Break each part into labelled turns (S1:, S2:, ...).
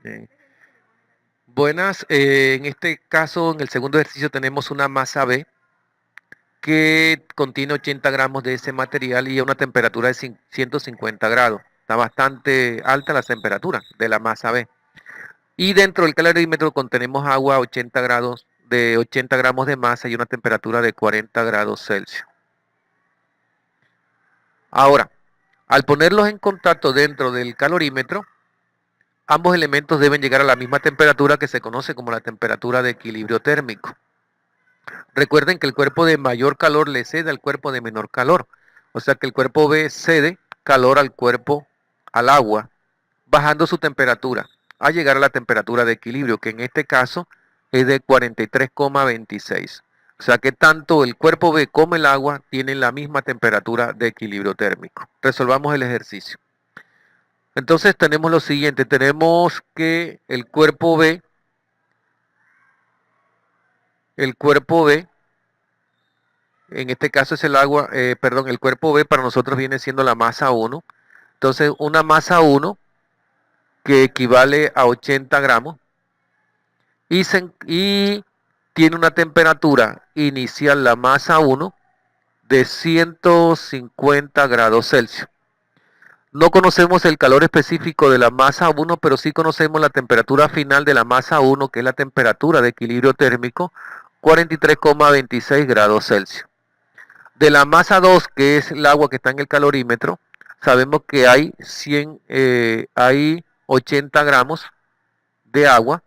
S1: Bien. Buenas, en este caso, en el segundo ejercicio tenemos una masa B que contiene 80 gramos de ese material y a una temperatura de 150 grados. Está bastante alta la temperatura de la masa B. Y dentro del calorímetro contenemos agua a 80 grados, de 80 gramos de masa y una temperatura de 40 grados Celsius. Ahora, al ponerlos en contacto dentro del calorímetro, ambos elementos deben llegar a la misma temperatura que se conoce como la temperatura de equilibrio térmico. Recuerden que el cuerpo de mayor calor le cede al cuerpo de menor calor. O sea que el cuerpo B cede calor al agua, bajando su temperatura, a llegar a la temperatura de equilibrio, que en este caso es de 43,26. O sea que tanto el cuerpo B como el agua tienen la misma temperatura de equilibrio térmico. Resolvamos el ejercicio. Entonces tenemos lo siguiente, tenemos que el cuerpo B, en este caso es el cuerpo B para nosotros viene siendo la masa 1. Entonces una masa 1 que equivale a 80 gramos y tiene una temperatura inicial, la masa 1, de 150 grados Celsius. No conocemos el calor específico de la masa 1, pero sí conocemos la temperatura final de la masa 1, que es la temperatura de equilibrio térmico, 43,26 grados Celsius. De la masa 2, que es el agua que está en el calorímetro, sabemos que hay 80 gramos de agua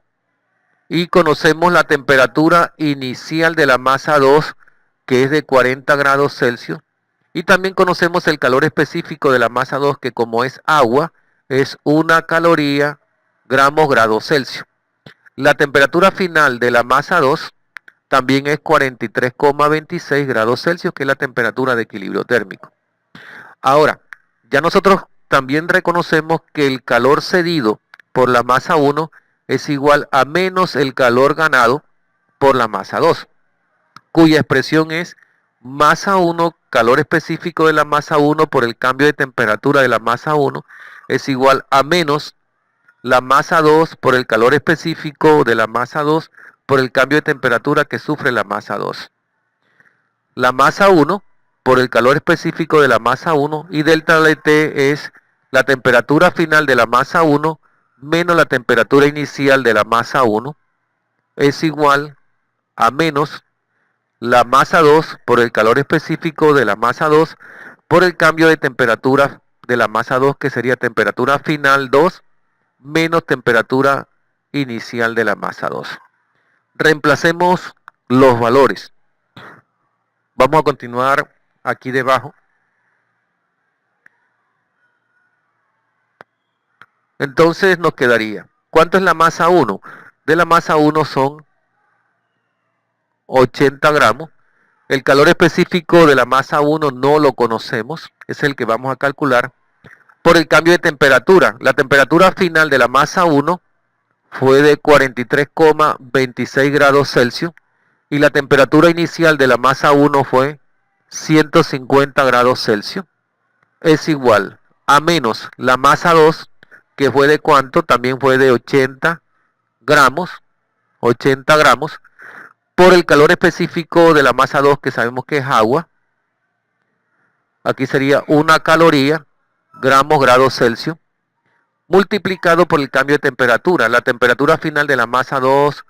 S1: y conocemos la temperatura inicial de la masa 2, que es de 40 grados Celsius. Y también conocemos el calor específico de la masa 2, que como es agua, es una caloría gramos grados Celsius. La temperatura final de la masa 2 también es 43,26 grados Celsius, que es la temperatura de equilibrio térmico. Ahora, ya nosotros también reconocemos que el calor cedido por la masa 1 es igual a menos el calor ganado por la masa 2, cuya expresión es masa 1, calor específico de la masa 1 por el cambio de temperatura de la masa 1, es igual a menos la masa 2 por el calor específico de la masa 2 por el cambio de temperatura que sufre la masa 2. La masa 1 por el calor específico de la masa 1 y delta de T es la temperatura final de la masa 1 menos la temperatura inicial de la masa 1 es igual a menos la masa 2 por el calor específico de la masa 2 por el cambio de temperatura de la masa 2, que sería temperatura final 2 menos temperatura inicial de la masa 2. Reemplacemos los valores. Vamos a continuar aquí debajo. Entonces nos quedaría, ¿cuánto es la masa 1? De la masa 1 son 80 gramos. El calor específico de la masa 1 no lo conocemos, es el que vamos a calcular. Por el cambio de temperatura, la temperatura final de la masa 1 fue de 43,26 grados Celsius y la temperatura inicial de la masa 1 fue 150 grados Celsius. Es igual a menos la masa 2, que fue de cuánto, también fue de 80 gramos, por el calor específico de la masa 2, que sabemos que es agua. Aquí sería una caloría, gramos grados Celsius, multiplicado por el cambio de temperatura. La temperatura final de la masa 2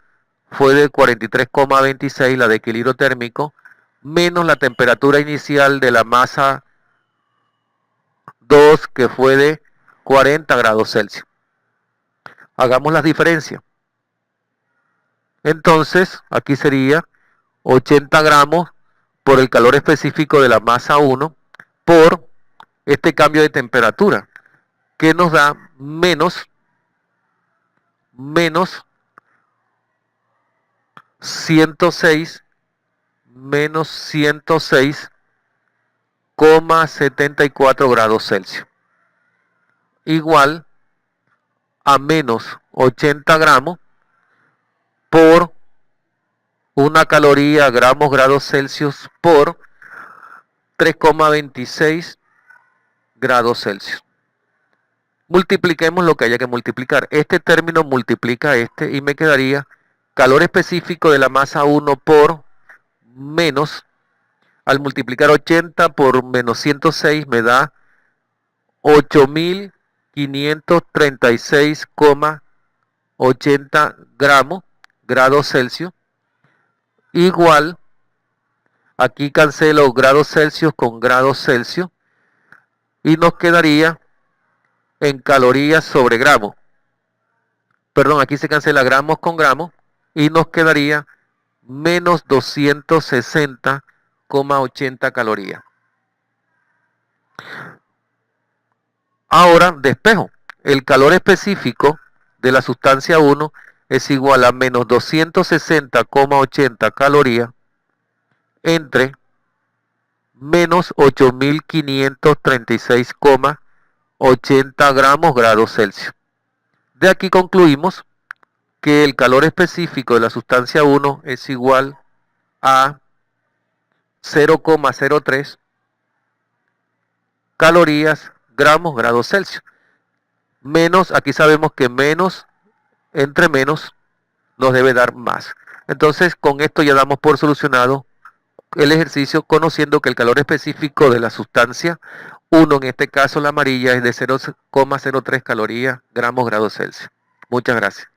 S1: fue de 43,26, la de equilibrio térmico, menos la temperatura inicial de la masa 2, que fue de 40 grados Celsius. Hagamos las diferencias. Entonces, aquí sería 80 gramos por el calor específico de la masa 1 por este cambio de temperatura, que nos da menos 106 menos 106,74 grados Celsius, igual a menos 80 gramos por una caloría gramos grados Celsius por 3,26 grados Celsius. Multipliquemos lo que haya que multiplicar. Este término multiplica este y me quedaría calor específico de la masa 1 por menos, al multiplicar 80 por menos 106 me da 8.536,80 grados Celsius, igual, aquí cancelo grados Celsius con grados Celsius, y nos quedaría en calorías sobre gramos. Perdón, aquí se cancela gramos con gramos, y nos quedaría menos 260,80 calorías. Ahora despejo. El calor específico de la sustancia 1 es igual a menos 260,80 calorías entre menos 8.536,80 grados Celsius. De aquí concluimos que el calor específico de la sustancia 1 es igual a 0,03 calorías grados Celsius. Menos, aquí sabemos que menos entre menos nos debe dar más. Entonces, con esto ya damos por solucionado el ejercicio, conociendo que el calor específico de la sustancia 1, en este caso la amarilla, es de 0,03 calorías grados Celsius. Muchas gracias.